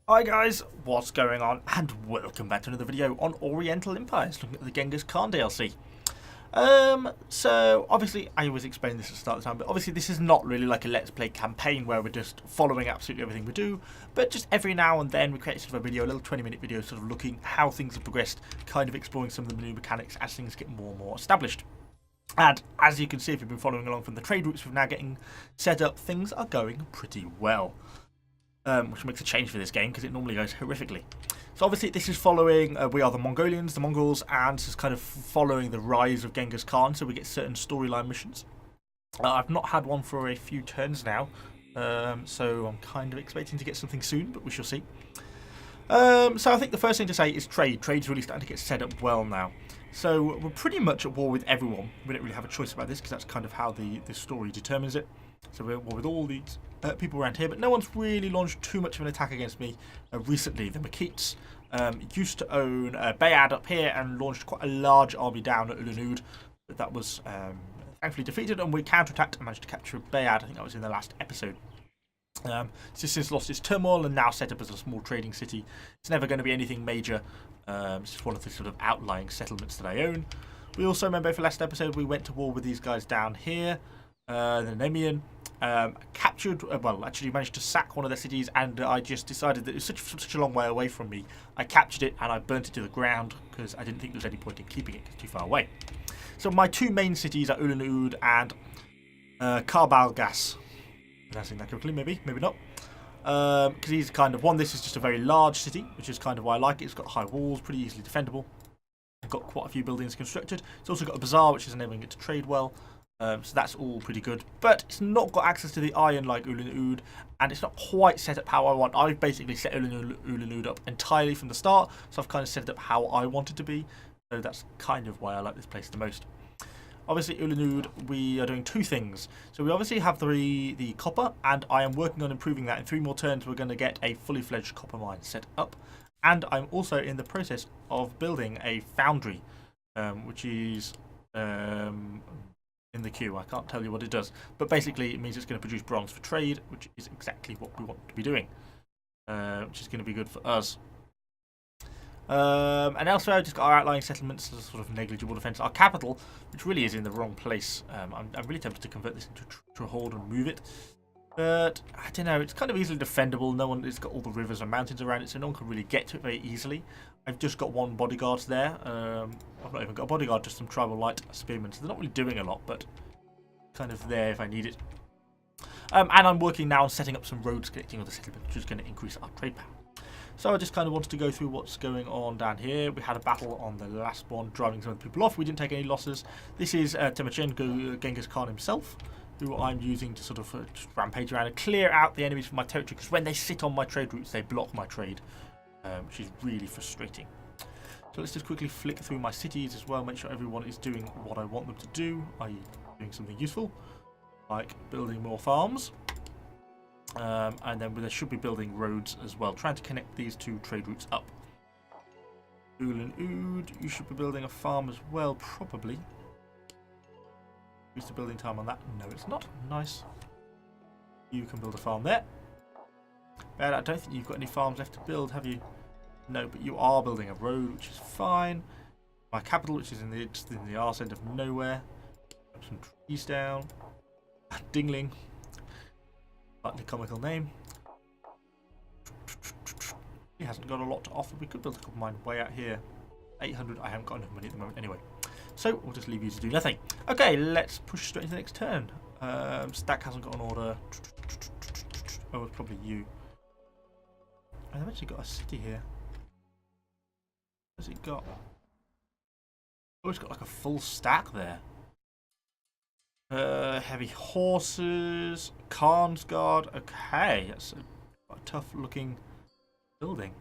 Hi guys, what's going on? And welcome back to another video on Oriental Empires, looking at the Genghis Khan DLC. So obviously I always explain this at the start of the time, but obviously this is not really like a Let's Play campaign where we're just following absolutely everything we do, but just every now and then we create sort of a video, a little 20-minute video, sort of looking how things have progressed, kind of exploring some of the new mechanics as things get more and more established. And as you can see, if you've been following along from the trade routes we're now getting set up, things are going pretty well. Which makes a change for this game because it normally goes horrifically. So obviously this is following, we are the Mongolians, the Mongols, and this is kind of following the rise of Genghis Khan, so we get certain storyline missions. I've not had one for a few turns now, so I'm kind of expecting to get something soon, but we shall see. So I think the first thing to say is trade. Trade's really starting to get set up well now. So we're pretty much at war with everyone. We don't really have a choice about this because that's kind of how the story determines it. So we're at war with all these people around here, but no one's really launched too much of an attack against me recently. The Makites used to own Bayad up here and launched quite a large army down at Ulanud, but that was thankfully defeated, and we counterattacked and managed to capture Bayad. I think that was in the last episode. Since lost its turmoil and now set up as a small trading city. It's never going to be anything major. It's just one of the sort of outlying settlements that I own. We also, remember for last episode, we went to war with these guys down here, the Nemean. Captured, well, actually managed to sack one of their cities, and I just decided that it was such a long way away from me. I captured it and I burnt it to the ground because I didn't think there was any point in keeping it because it's too far away. So my two main cities are Ulanud and Karbalgas. Pronouncing that correctly, maybe not. Because he's kind of this is just a very large city, which is kind of why I like it. It's got high walls, pretty easily defendable. I've got quite a few buildings constructed. It's also got a bazaar, which is enabling it to trade well. So that's all pretty good. But it's not got access to the iron like Ulanud, and it's not quite set up how I want. I've basically set Ulanud up entirely from the start, so I've kind of set it up how I want it to be. So that's kind of why I like this place the most. Obviously, Ulanud, we are doing two things. So we obviously have the copper, and I am working on improving that. In 3 more turns, we're going to get a fully fledged copper mine set up. And I'm also in the process of building a foundry, which is in the queue. I can't tell you what it does. But basically, it means it's going to produce bronze for trade, which is exactly what we want to be doing, which is going to be good for us. And elsewhere, I've just got our outlying settlements as a sort of negligible defence. Our capital, which really is in the wrong place. I'm really tempted to convert this into a horde and move it. But, I don't know, it's kind of easily defendable. It's got all the rivers and mountains around it, so no one can really get to it very easily. I've just got one bodyguard there. I've not even got a bodyguard, just some tribal light spearmen. So they're not really doing a lot, but kind of there if I need it. And I'm working now on setting up some roads connecting with the settlement, which is going to increase our trade power. So I just kind of wanted to go through what's going on down here. We had a battle on the last one, driving some of the people off. We didn't take any losses. This is Timochenko, Genghis Khan himself, who I'm using to sort of just rampage around and clear out the enemies from my territory, because when they sit on my trade routes, they block my trade, which is really frustrating. So let's just quickly flick through my cities as well, make sure everyone is doing what I want them to do, i.e. doing something useful, like building more farms. And then they should be building roads as well, trying to connect these two trade routes up. Ulanud, you should be building a farm as well, probably. Who's the building time on that? No, it's not. Nice. You can build a farm there. But I don't think you've got any farms left to build, have you? No, but you are building a road, which is fine. My capital, which is in the arse end of nowhere. Put some trees down. Dingling. Slightly comical name. He hasn't got a lot to offer. We could build a couple of mine way out here. 800. I haven't got enough money at the moment anyway. So we'll just leave you to do nothing. Okay, let's push straight into the next turn. Stack hasn't got an order. Oh, it's probably you. I've actually got a city here. What's it got? Oh, it's got like a full stack there. Heavy horses, Khan's Guard. Okay, that's a tough looking building.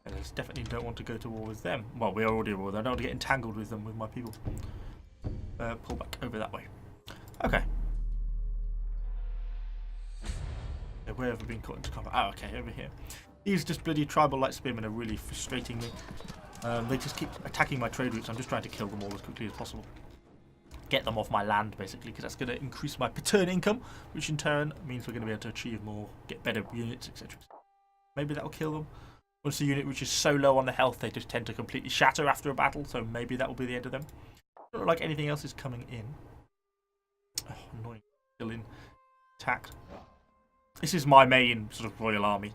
And I definitely don't want to go to war with them. Well, we are already at war. I don't want to get entangled with them, with my people. Pull back over that way. Okay. Where have we been caught into combat? Oh, okay, over here. These just bloody tribal light spearmen are really frustrating me. They just keep attacking my trade routes. I'm just trying to kill them all as quickly as possible. Get them off my land, basically, because that's going to increase my per turn income, which in turn means we're going to be able to achieve more, get better units, etc. Maybe that will kill them. Once a unit which is so low on the health, they just tend to completely shatter after a battle, so maybe that will be the end of them. Doesn't look like anything else is coming in. Oh, annoying. Still intact. This is my main sort of royal army.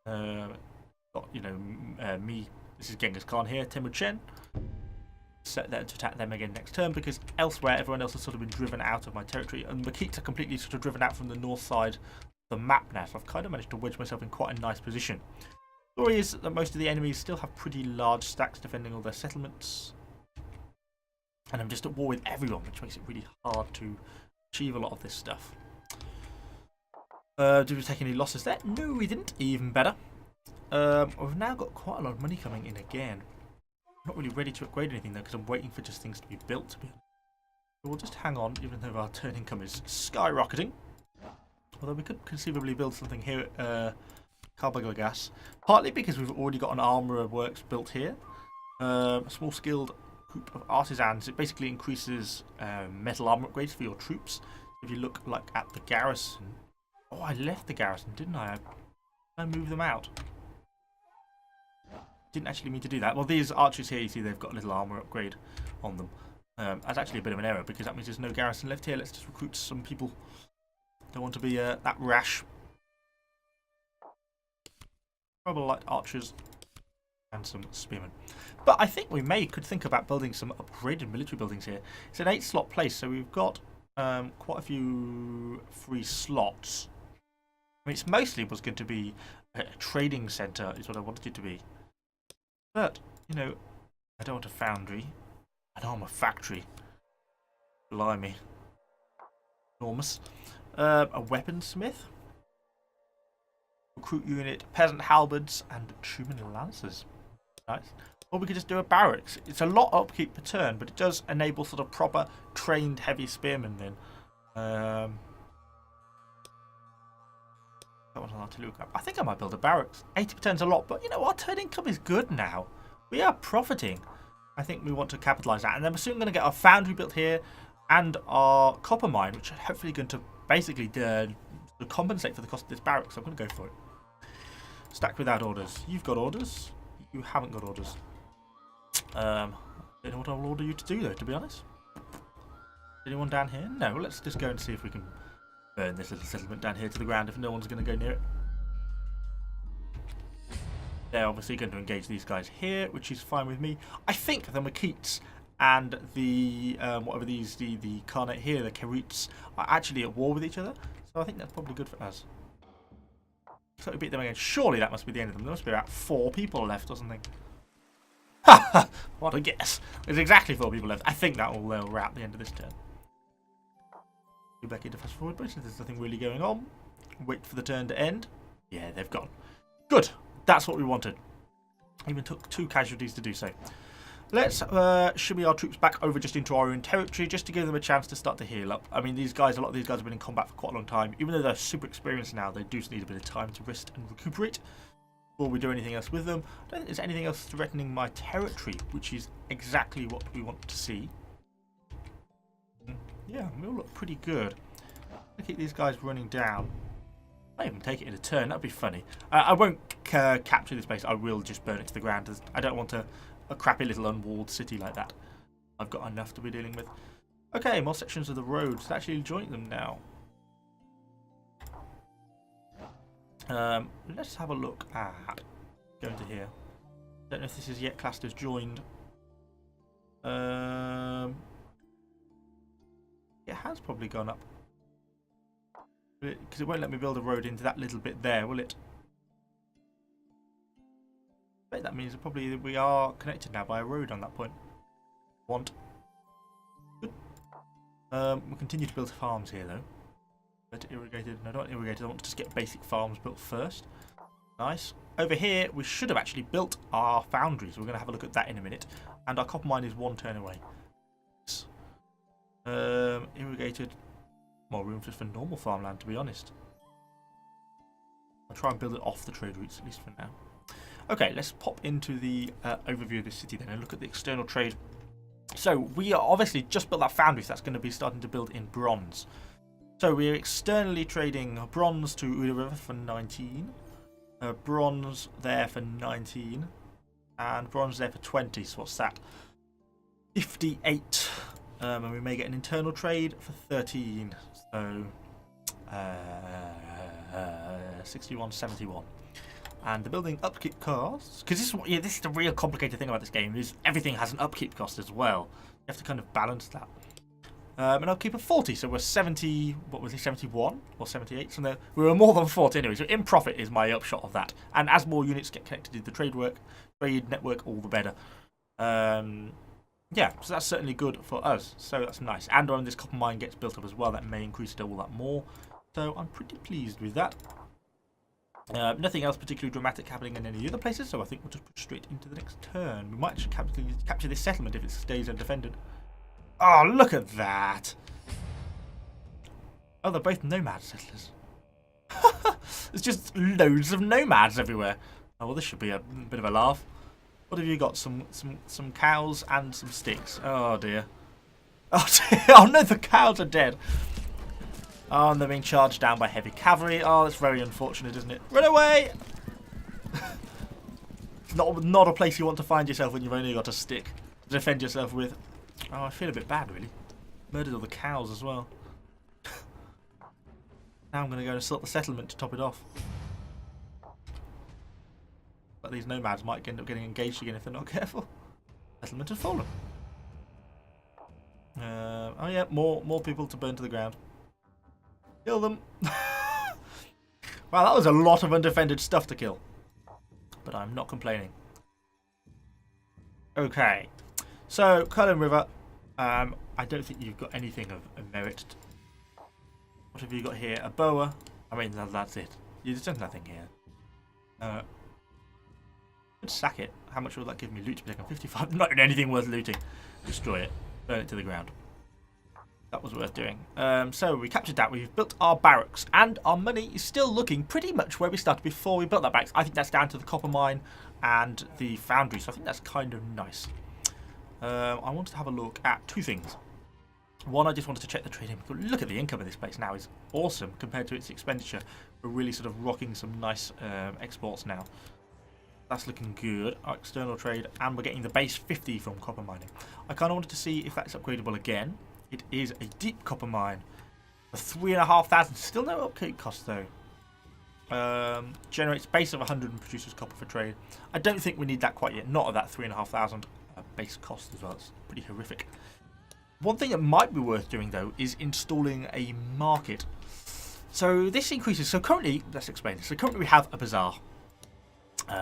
Got, you know, me. This is Genghis Khan here, Temujin Chen. Set that to attack them again next turn, because elsewhere everyone else has sort of been driven out of my territory, and the Makites are completely sort of driven out from the north side of the map now, so I've kind of managed to wedge myself in quite a nice position. The story is that most of the enemies still have pretty large stacks defending all their settlements, and I'm just at war with everyone, which makes it really hard to achieve a lot of this stuff. Did we take any losses there? No, we didn't. Even better. We've now got quite a lot of money coming in again. I'm not really ready to upgrade anything though, because I'm waiting for just things to be built. So we'll just hang on, even though our turn income is skyrocketing. Although we could conceivably build something here at Carboglagas, partly because we've already got an armourer works built here. A small skilled group of artisans. It basically increases metal armour upgrades for your troops. If you look like at the garrison. Oh, I left the garrison, didn't I? I moved them out. Didn't actually mean to do that. Well, these archers here, you see they've got a little armour upgrade on them. That's actually a bit of an error, because that means there's no garrison left here. Let's just recruit some people. Don't want to be that rash. Probably like archers and some spearmen. But I think we could think about building some upgraded military buildings here. It's an 8-slot place, so we've got quite a few free slots. I mean, it's mostly was going to be a trading centre, is what I wanted it to be. But, you know, I don't want a foundry. I don't want a factory. Blimey. Enormous. A weaponsmith. Recruit unit, peasant halberds, and Truman lancers. Nice. Or we could just do a barracks. It's a lot of upkeep per turn, but it does enable sort of proper trained heavy spearmen then. That one's an artillery grab. I think I might build a barracks. 80 per turn's a lot, but you know, our turn income is good now. We are profiting. I think we want to capitalise that. And then we're soon going to get our foundry built here and our copper mine, which are hopefully going to basically compensate for the cost of this barracks. So I'm going to go for it. Stacked without orders. You've got orders. You haven't got orders. I don't know what I'll order you to do though, to be honest. Anyone down here? No, let's just go and see if we can burn this little settlement down here to the ground if no one's going to go near it. They're obviously going to engage these guys here, which is fine with me. I think the Makites and the whatever these the Khanate here, the Kerits, are actually at war with each other. So I think that's probably good for us. So we beat them again. Surely that must be the end of them. There must be about 4 people left or something. Ha ha! What a guess. There's exactly 4 people left. I think that will wrap the end of this turn. Go back into fast forward since there's nothing really going on. Wait for the turn to end. Yeah, they've gone. Good. That's what we wanted. Even took 2 casualties to do so. Let's shimmy our troops back over just into our own territory, just to give them a chance to start to heal up. I mean, a lot of these guys have been in combat for quite a long time. Even though they're super experienced now, they do need a bit of time to rest and recuperate before we do anything else with them. I don't think there's anything else threatening my territory, which is exactly what we want to see. Yeah, we all look pretty good. I'll keep these guys running down. I might even take it in a turn. That'd be funny. I won't capture this base. I will just burn it to the ground. I don't want a crappy little unwalled city like that. I've got enough to be dealing with. Okay, more sections of the road. Let's actually join them now. Let's have a look at going to here. Don't know if this is yet classed as joined. It has probably gone up. Because it won't let me build a road into that little bit there, will it? I bet that means probably we are connected now by a road on that point. Good. We'll continue to build farms here though. But irrigated. No, not irrigated. I want to just get basic farms built first. Nice. Over here, we should have actually built our foundry, so we're going to have a look at that in a minute. And our copper mine is 1 turn away. Irrigated. More room just for normal farmland, to be honest. I'll try and build it off the trade routes, at least for now. Okay, let's pop into the overview of this city then and look at the external trade. So, we are obviously just built that foundry, so that's going to be starting to build in bronze. So, we are externally trading bronze to Uda River for 19. Bronze there for 19. And bronze there for 20. So what's that? 58. And we may get an internal trade for 13. So 61.71. And the building upkeep costs, because this is the real complicated thing about this game, is everything has an upkeep cost as well. You have to kind of balance that. An upkeep of 40, so we're 70, what was it, 71 or 78? So we were more than 40 anyway, so in profit is my upshot of that. And as more units get connected to the trade network, all the better. Yeah, so that's certainly good for us, so that's nice. And when this copper mine gets built up as well, that may increase it all that more. So I'm pretty pleased with that. Nothing else particularly dramatic happening in any other places, so I think we'll just put straight into the next turn. We might just capture this settlement if it stays undefended. Oh, look at that! Oh, they're both nomad settlers. There's just loads of nomads everywhere. Oh, well, this should be a bit of a laugh. What have you got? Some cows and some sticks. Oh, dear. Oh, dear. Oh, no, the cows are dead. Oh, and they're being charged down by heavy cavalry. Oh, that's very unfortunate, isn't it? Run away! Not a place you want to find yourself when you've only got a stick to defend yourself with. Oh, I feel a bit bad, really. Murdered all the cows as well. Now I'm going to go and sort the settlement to top it off. But these nomads might end up getting engaged again if they're not careful. Settlement has fallen. Oh yeah, more people to burn to the ground. Kill them. Wow, that was a lot of undefended stuff to kill. But I'm not complaining. Okay. So, Cullen River. I don't think you've got anything of merit. What have you got here? A boa. I mean, that's it. You've done nothing here. Could sack it. How much would that give me loot to be taken? 55. Not in anything worth looting. Destroy it. Burn it to the ground. That was worth doing. So we captured that. We've built our barracks, and our money is still looking pretty much where we started before we built that barracks. I think that's down to the copper mine and the foundry, so I think that's kind of nice. I wanted to have a look at two things. One, I just wanted to check the trading. Look at the income of this place now. It's awesome compared to its expenditure. We're really sort of rocking some nice exports now. That's looking good. Our external trade, and we're getting the base 50 from copper mining. I kind of wanted to see if that's upgradable again. It is a deep copper mine. For 3,500. Still no upkeep cost though. Generates base of 100 and produces copper for trade. I don't think we need that quite yet. Not at that 3,500 base cost as well. It's pretty horrific. One thing that might be worth doing though is installing a market. So this increases. So currently, let's explain this. So currently we have a bazaar.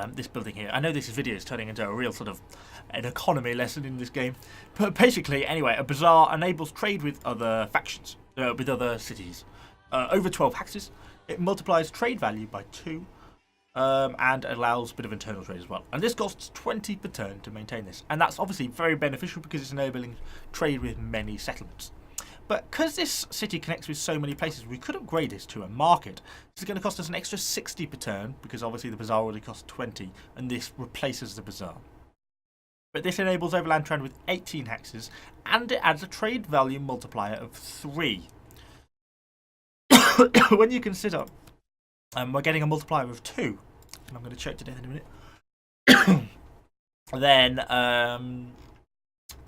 This building here. I know this video is turning into a real sort of an economy lesson in this game. But basically, anyway, a bazaar enables trade with other factions, with other cities. Over 12 hexes. It multiplies trade value by 2 and allows a bit of internal trade as well. And this costs 20 per turn to maintain this. And that's obviously very beneficial because it's enabling trade with many settlements. But because this city connects with so many places, we could upgrade this to a market. This is going to cost us an extra 60 per turn, because obviously the bazaar already costs 20, and this replaces the bazaar. But this enables overland trade with 18 hexes, and it adds a trade value multiplier of 3. When you consider we're getting a multiplier of 2, and I'm going to check to death in a minute, then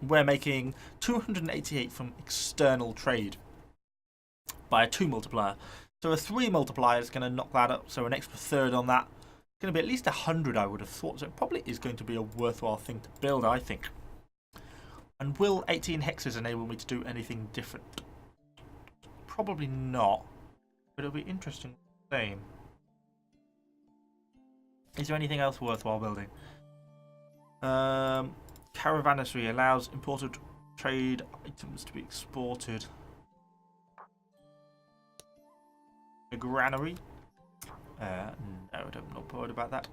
we're making 288 from external trade by a 2 multiplier. So a 3 multiplier is going to knock that up. So an extra third on that. It's going to be at least 100, I would have thought. So it probably is going to be a worthwhile thing to build, I think. And will 18 hexes enable me to do anything different? Probably not. But it'll be interesting the same. Is there anything else worthwhile building? Caravanserai allows imported trade items to be exported. A granary? No, I'm not bothered about that.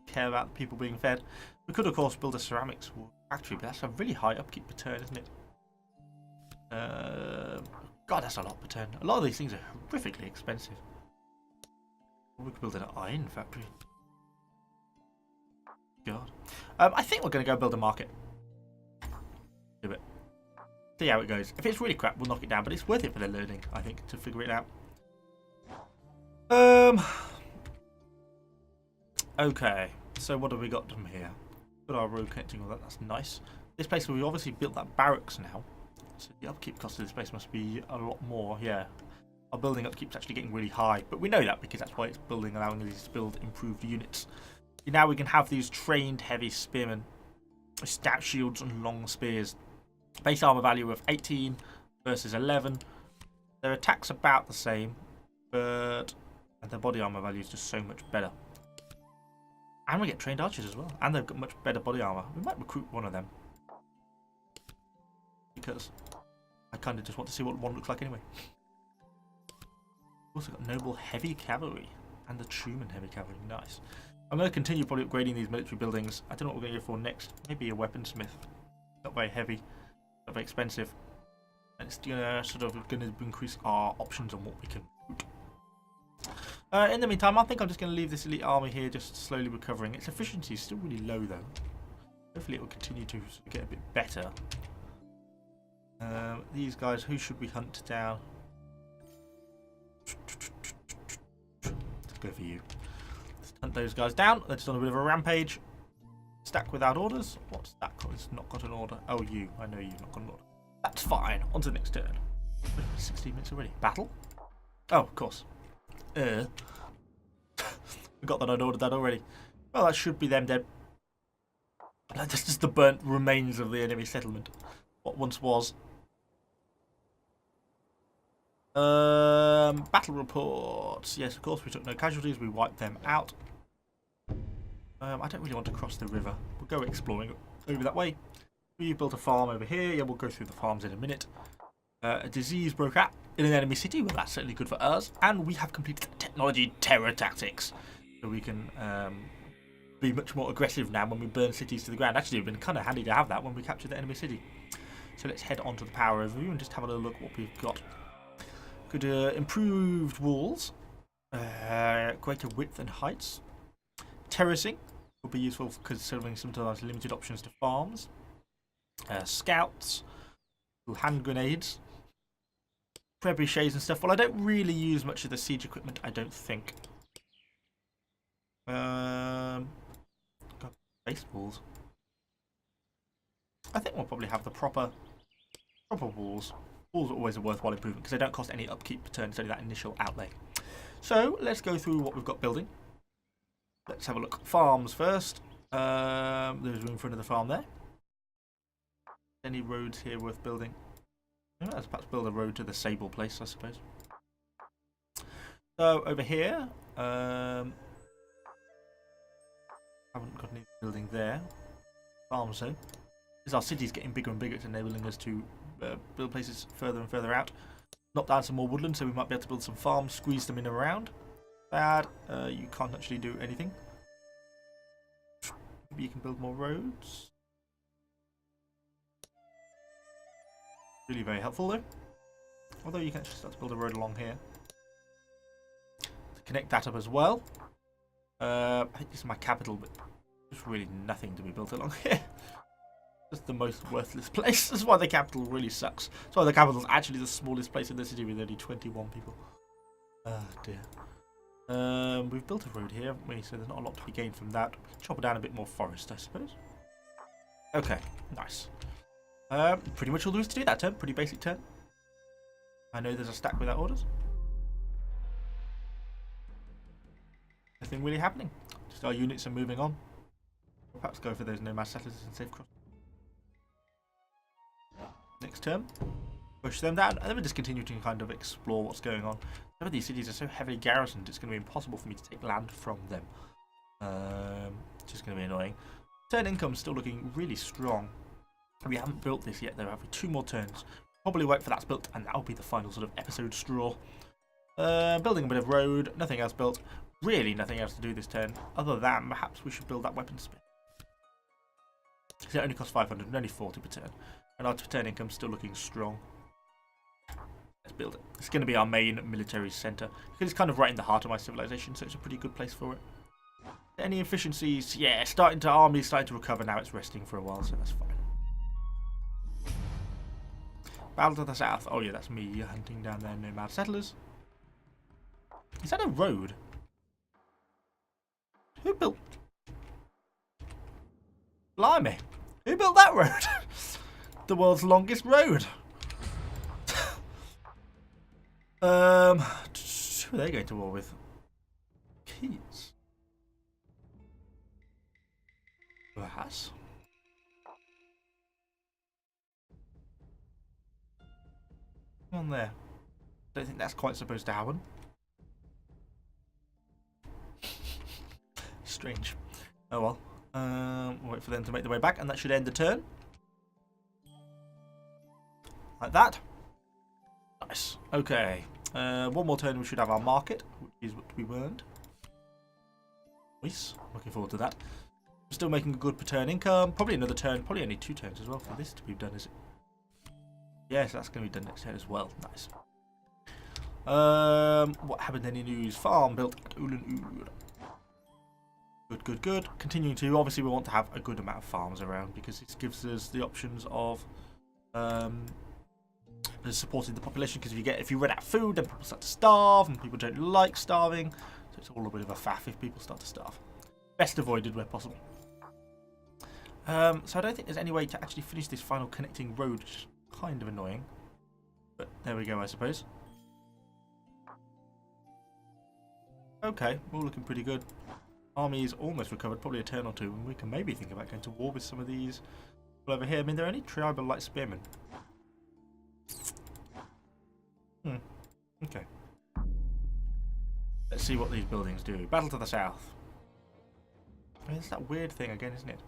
Care about the people being fed. We could, of course, build a ceramics factory, but that's a really high upkeep per turn, isn't it? God, that's a lot per turn. A lot of these things are horrifically expensive. We could build an iron factory. God. I think we're going to go build a market. Do it. See how it goes. If it's really crap, we'll knock it down, but it's worth it for the learning, I think, to figure it out. Okay, so what have we got from here? Got our road connecting all that, that's nice. This place, we obviously built that barracks now. So the upkeep cost of this place must be a lot more, yeah. Our building upkeep's actually getting really high, but we know that because that's why it's building, allowing us to build improved units. Now we can have these trained heavy spearmen, stout shields and long spears. Base armor value of 18 versus 11. Their attack's about the same, but their body armor value is just so much better. And we get trained archers as well, and they've got much better body armor. We might recruit one of them, because I kind of just want to see what one looks like anyway. We've also got noble heavy cavalry and the Truman heavy cavalry. Nice. I'm going to continue probably upgrading these military buildings. I don't know what we're going to go for next. Maybe a weaponsmith. Not very heavy, not very expensive, and it's going to increase our options on what we can recruit. In the meantime, I think I'm just going to leave this elite army here, just slowly recovering. Its efficiency is still really low, though. Hopefully, it will continue to get a bit better. These guys, who should we hunt down? Let's go for you. Let's hunt those guys down. They're just on a bit of a rampage. Stack without orders. What's that? It's not got an order. Oh, you. I know you've not got an order. That's fine. On to the next turn. 16 minutes already. Battle? Oh, of course. Forgot that I'd ordered that already. Well, that should be them dead. That's just the burnt remains of the enemy settlement. What once was. Battle reports. Yes, of course, we took no casualties. We wiped them out. I don't really want to cross the river. We'll go exploring over that way. We built a farm over here. Yeah, we'll go through the farms in a minute. A disease broke out in an enemy city. Well, that's certainly good for us. And we have completed technology terror tactics. So we can be much more aggressive now when we burn cities to the ground. Actually, it would have been kind of handy to have that when we captured the enemy city. So let's head on to the power overview and just have a little look what we've got. Good improved walls. Greater width and heights. Terracing will be useful for considering sometimes limited options to farms. Scouts. Hand grenades. Trebuchets and stuff. Well, I don't really use much of the siege equipment, I don't think. Baseballs. I think we'll probably have the proper walls. Walls are always a worthwhile improvement because they don't cost any upkeep per turn. It's only that initial outlay. So let's go through what we've got building. Let's have a look. Farms first. There's room for another farm there. Any roads here worth building? Let's perhaps build a road to the Sable place, I suppose. So over here, haven't got any building there. Farm zone. As our city's getting bigger and bigger, it's enabling us to build places further and further out. Knock down some more woodland, so we might be able to build some farms, squeeze them in and around. Bad. You can't actually do anything. Maybe you can build more roads. Really very helpful though. Although you can actually start to build a road along here. To connect that up as well. I think this is my capital, but there's really nothing to be built along here. Just the most worthless place. That's why the capital really sucks. That's why the capital is actually the smallest place in the city with only 21 people. Oh dear. We've built a road here, haven't we? So there's not a lot to be gained from that. Chop down a bit more forest, I suppose. Okay, nice. Pretty much all there is to do that turn. Pretty basic turn. I know there's a stack without orders. Nothing really happening. Just our units are moving on. Perhaps go for those nomad settlers and safe cross. Next turn. Push them down, and then we just continue to kind of explore what's going on. Some of these cities are so heavily garrisoned, it's going to be impossible for me to take land from them. Which is going to be annoying. Turn income's still looking really strong. We haven't built this yet though, have we? 2 more turns. Probably wait for that's built, and that'll be the final sort of episode straw. Building a bit of road, nothing else built. Really nothing else to do this turn, other than perhaps we should build that weaponsmith. Because it only costs 500 and only 40 per turn. And our turn income's still looking strong. Let's build it. It's going to be our main military centre. Because it's kind of right in the heart of my civilization, so it's a pretty good place for it. Any efficiencies? Yeah, armies starting to recover now. It's resting for a while, so that's fine. Battle to the south. Oh yeah, that's me hunting down there nomad settlers. Is that a road? Who built Blimey. Who built that road? The world's longest road. Who are they going to war with? Keys. Perhaps. On there. Don't think that's quite supposed to happen. Strange. Oh well. We'll wait for them to make their way back, and that should end the turn. Like that. Nice. Okay. One more turn, we should have our market, which is what we earned. Nice. Looking forward to that. We're still making a good per turn income. Probably another turn. Probably only 2 turns as well for this to be done, is it? Yes, that's going to be done next turn as well. Nice. What happened? Any news? Farm built at Ulan. Good, good, good. Continuing to, obviously we want to have a good amount of farms around because this gives us the options of supporting the population, because if you run out of food, then people start to starve, and people don't like starving, so it's all a bit of a faff if people start to starve. Best avoided where possible. So I don't think there's any way to actually finish this final connecting road, which is kind of annoying. But there we go, I suppose. Okay, all looking pretty good. Army is almost recovered, probably a turn or two, and we can maybe think about going to war with some of these people over here. I mean, they're only tribal light spearmen. Okay. Let's see what these buildings do. Battle to the south. I mean, it's that weird thing again, isn't it?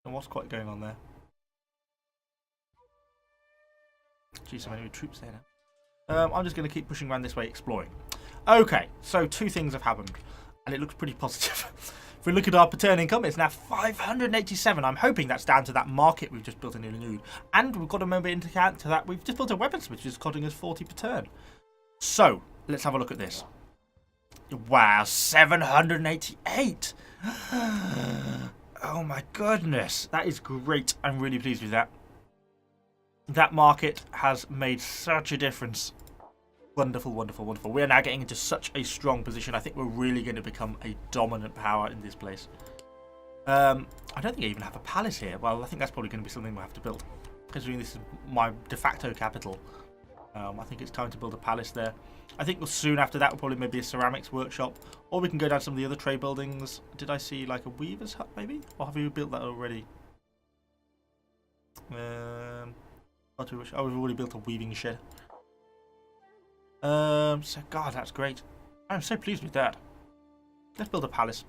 And what's quite going on there? Gee, so many troops there now. I'm just going to keep pushing around this way, exploring. Okay, so 2 things have happened, and it looks pretty positive. If we look at our per turn income, it's now 587. I'm hoping that's down to that market we've just built in Ulan. And we've got to remember into account to that we've just built a weapons which is costing us 40 per turn. So, let's have a look at this. Wow, 788! Oh my goodness, that is great. I'm really pleased with that. That market has made such a difference. Wonderful, wonderful, wonderful. We are now getting into such a strong position. I think we're really going to become a dominant power in this place. I don't think I even have a palace here. Well, I think that's probably going to be something we'll have to build, considering this is my de facto capital. I think it's time to build a palace there. I think soon after that, we'll probably maybe a ceramics workshop, or we can go down some of the other trade buildings. Did I see like a weaver's hut maybe? Or have you built that already? Oh, we've already built a weaving shed. So God, that's great. I'm so pleased with that. Let's build a palace.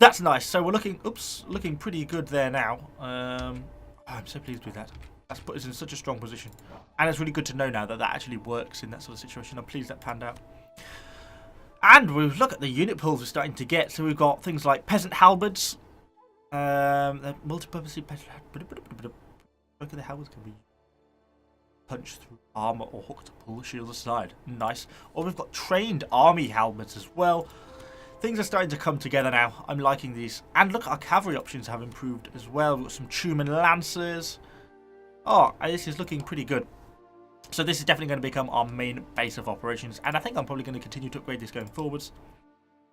That's nice. So we're looking pretty good there now. I'm so pleased with that. That's put us in such a strong position. And it's really good to know now that that actually works in that sort of situation. I'm pleased that panned out. And we look at the unit pools we're starting to get. So we've got things like peasant halberds. Multi-purpose peasant halberds. Look at the halberds can be punch through armor or hook to pull the shields aside. Nice. Or we've got trained army halberds as well. Things are starting to come together now. I'm liking these. And look, our cavalry options have improved as well. We've got some Truman Lancers. Oh, this is looking pretty good. So this is definitely going to become our main base of operations. And I think I'm probably going to continue to upgrade this going forwards.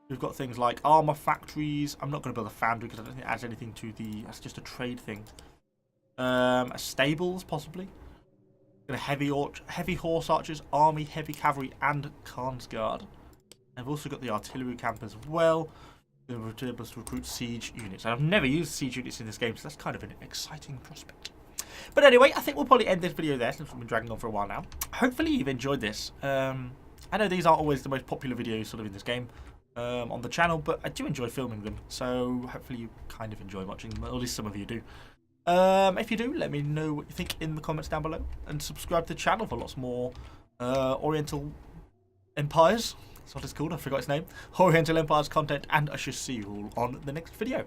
We've got things like armor factories. I'm not going to build a foundry because I don't think it adds anything to the... That's just a trade thing. Stables, possibly. Heavy horse archers, army, heavy cavalry, and Khan's Guard. I've also got the artillery camp as well. We're able to recruit siege units. I've never used siege units in this game, so that's kind of an exciting prospect. But anyway, I think we'll probably end this video there since we've been dragging on for a while now. Hopefully you've enjoyed this. I know these aren't always the most popular videos sort of in this game on the channel, but I do enjoy filming them. So hopefully you kind of enjoy watching them, or at least some of you do. If you do, let me know what you think in the comments down below, and subscribe to the channel for lots more Oriental Empires. That's what it's called, I forgot its name. Oriental Empires content, and I shall see you all on the next video.